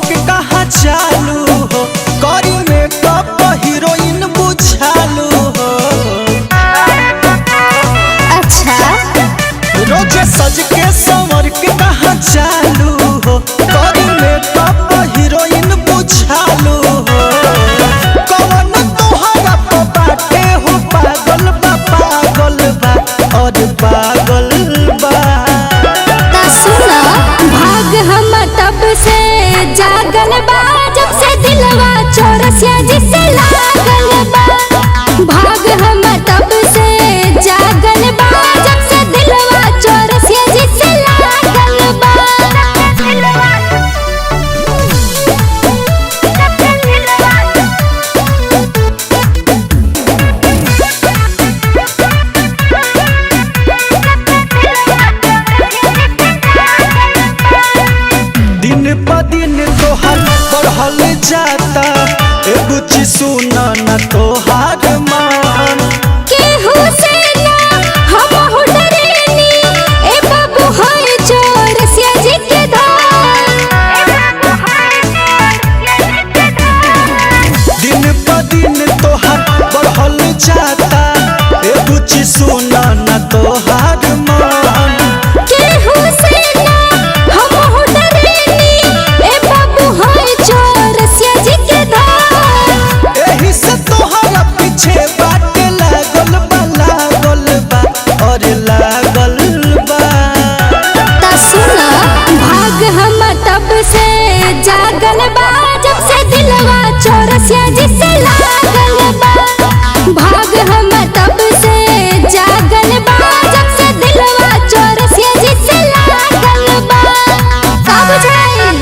के कहा चालू हो, करी मेकअप हीरोइन बुझालू हो। अच्छा रोजे सज के संवर के कहा चालू हो, करी मेकअप हीरोइन बुझालू हो। कौन तोहरा पे बाटे हो पागल बा और पागल बा। ता सुना भाग हम तब से जागल बा, जब से दिलवा चौरसिया जिसे लागल बा। भाग हम तब से जागल बा, जब से दिलवा चौरसिया जिसे लागल बा। दिन प दिन तोहर बढ़ल जाता, ए बुच्ची सुना न तोहार मान। केहू से ना हम डरेनी, ए बाबू है चौरसिया जी के धार। दिन प दिन तोहर बढ़ल जाता, ए बुच्ची सुना न तोहार मान। केहू से ना हम डरेनी, ए बाबू है चौरसिया जी के धार। एही से तोहरा पीछे बाटे लागल बा और लागल बा। ता सुना भाग हम तब से जागल बा, जब से दिलवा चौरसिया जिसे लागल बा। भाग हम तब से जागल बा, जब से दिलवा चौरसिया जिसे लागल बा। का बुझाइल?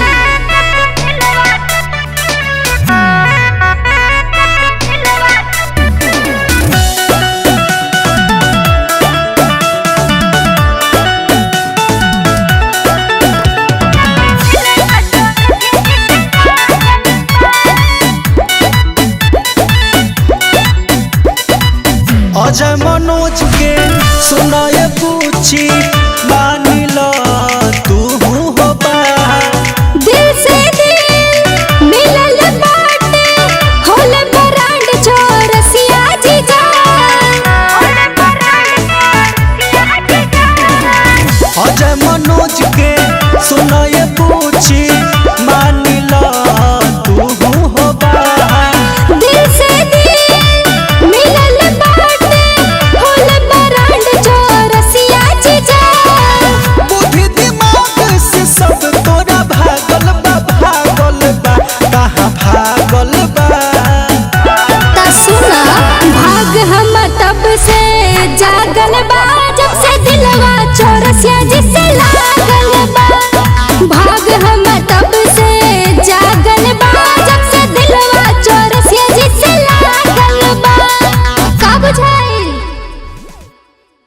अजय मनोज के सुनाए पूछी,